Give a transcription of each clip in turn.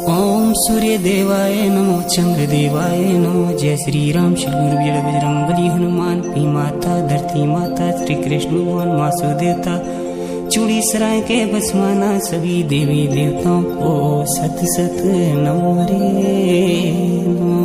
ओम सूर्य देवाय नमो, चंद्र देवाय नमो। जय श्री राम श्री गुरु वीर बजरंगबली हनुमान। पी माता धरती माता, श्री कृष्ण भगवान वासुदेवता। चूड़ी सराय के बसमाना, सभी देवी देवताओं को सत सत नमो रे नमो।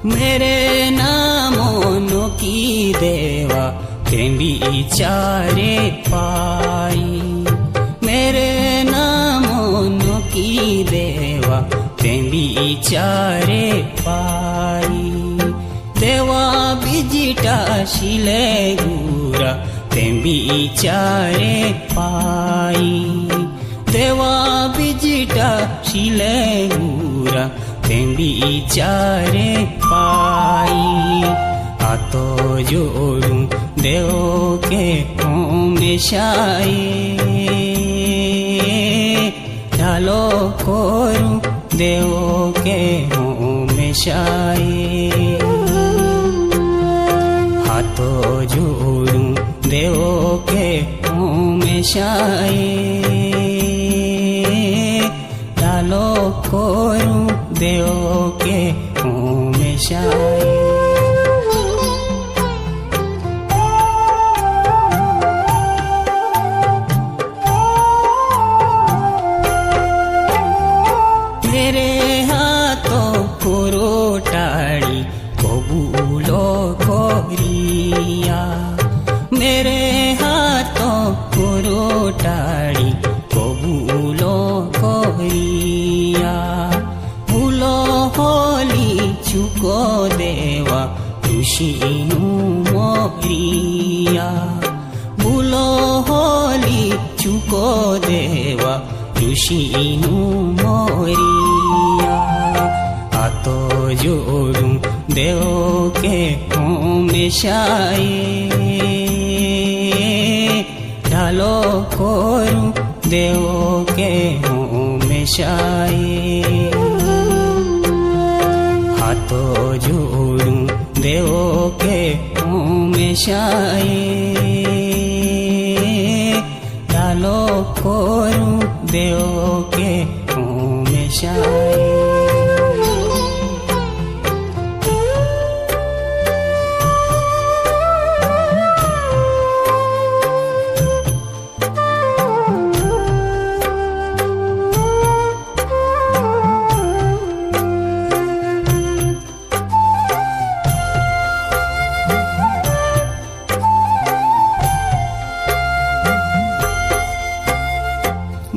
मेरे नामों की देवा प्रेम विचारे पाई। मेरे नामों की देवा प्रेम विचारे पाई। देवा बिजिटा शिले गुरा प्रेम विचारे पाई। देवा बिजिटा शिले गुरा प्रेम विचारे पाई। हाथो जोड़ू देव के हमेशाए, ढालो कोरू देव के हमेशाए। हाथो जोड़ू देव के हमेशाए, ढालो कोरू देव के हमेशाए। मेरे हाथों पुरो टाड़ी कबूलो कोरिया। मेरे हाथों पुरो टाड़ी कबूलो कोरिया। भूलो होली चुको देवा ऋषिनु मोरिया। भूलो होली चुको देवा ऋषिनु मोरिया। हाथो जोड़ू देव के हमेशाए, ढालो कोरू देव के हमेशाए। हाथो जोड़ू देव के हमेशाए, ढालो कोरू देव के हमेशाए।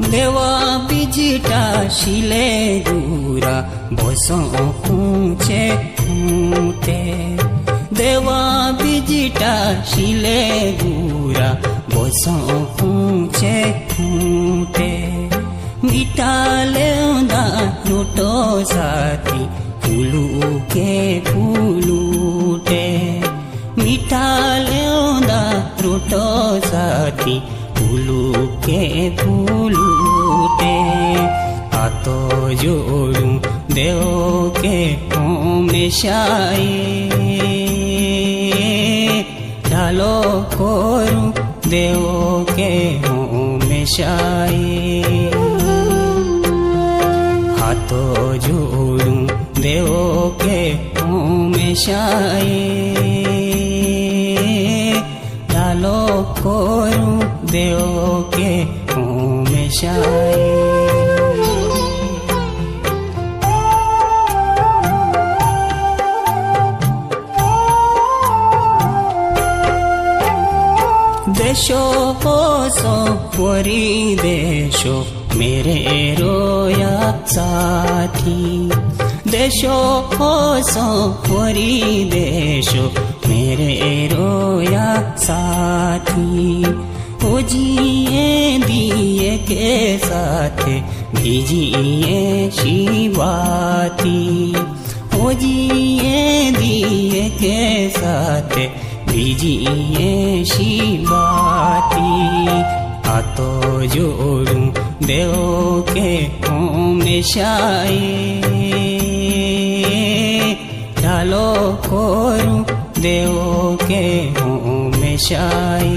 देवा बिजिटा शिले गुरा बसों पूछे पूते। देवा बिजिटा शिले गुरा बसों पूछे पूते। मिटा लेंदा रोटो साथी फूलू के फूलूटे। मिटा लेंदा रोटो साथी फूलू के फूलूटे। हाथो जोड़ू देव के हमेशाए, ढालो कोरू देव के हमेशाए। हाथो जोड़ू देव के हमेशाए, ढालो कोरू देव के हमेशाए। देशो सो परी देशो मेरे रोया साथी। देशो सो परी देशो मेरे रोया साथी। खोजिए दिए के साथ भिजिए शिवाती। खोजिए दिए के साथ बीजिए शिवाती। हाथो जोड़ूं देव के हमेशाए, डालो खोरूं देव के हमेशाए।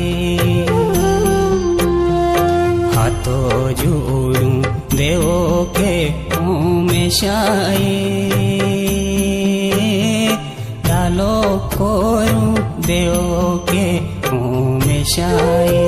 हाथो जोड़ूं देव के हमेशाए, डालो खोरूं देव के हमेशाए।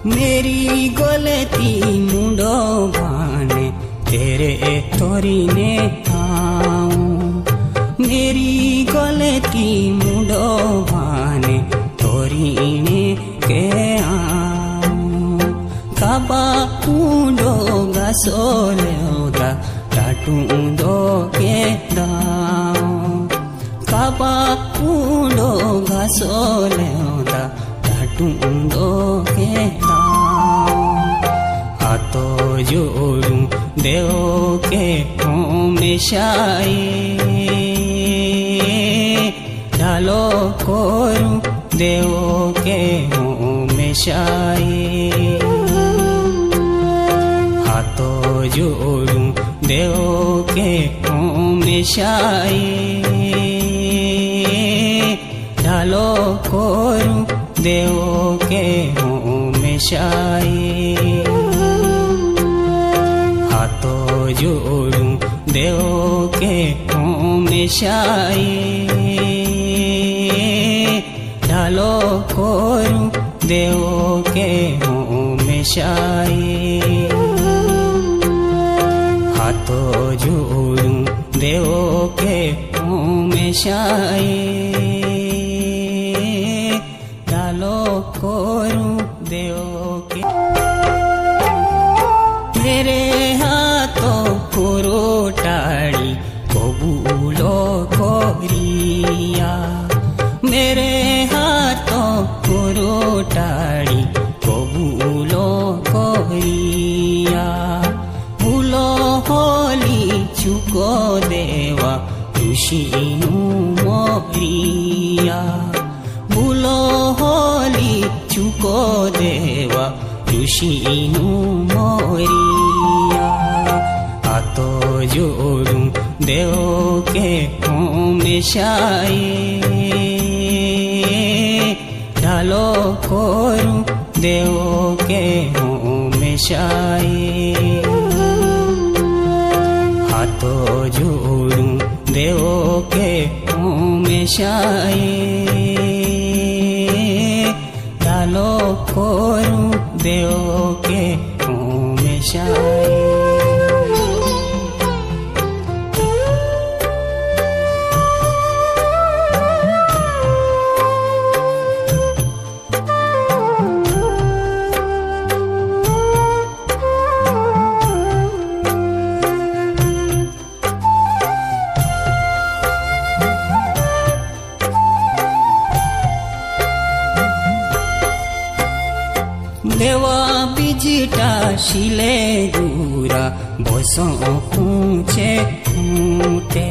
मेरी गलती मुंडो भाने तेरे तोरी ने आऊं। मेरी गलती मुंडो भाने तोरी ने के आऊं। काबा मुंडो गासोले उदा टाटू दो के दाऊं। काबा मुंडो गासोले उदा टाटू के हाथो जोड़ूं देव के हमेशाए, डालो खोरूं देव के हमेशाए। हाथो जोड़ूं देव के हमेशाए, डालो खोरूं देव के हमेशाए। हाथो जोड़ूं देव के हमेशाए, डालो खोरूं देव के हमेशाए। हाथो जोड़ूं देव के हमेशाए, डालो खोरूं देव के। मेरे हाथों खोरो टाड़ी कबूलो खोरिया। मेरे हाथों खोरो टाड़ी कबूलो खोरिया। भूलो होली चुको देवा ऋषिनु मोरिया। भूलो होली चुको देवा ऋषिनु मोरिया। हाथो जोड़ूं देव के हमेशाए, डालो खोरूं देव के हमेशाए। हाथो जोड़ूं देव के हमेशाए, डालो खोरूं देव के हमेशाए। देवा बिजटा शिले दूरा बसों पूछे फूटे।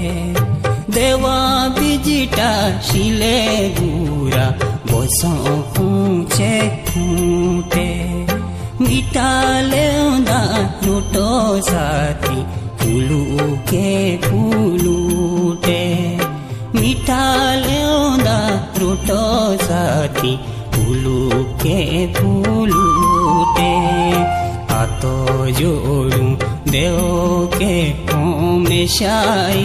देवा बिजटा शिले दूरा बसों पूछे फूटे। मिटा लेंदा रोटो साथी फूलू के फूलूटे। मिटा लेंदा रोटो साथी फूलू के फूलूटे। हाथो जोड़ूं देव के हमेशाए,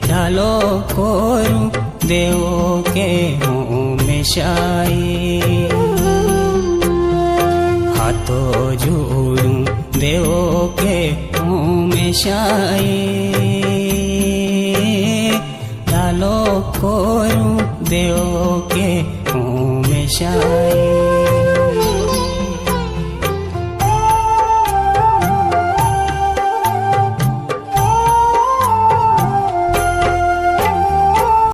डालो खोरूं देव के हमेशाए। हाथो जोड़ूं देव के हमेशाए, डालो खोरूं देव के हमेशा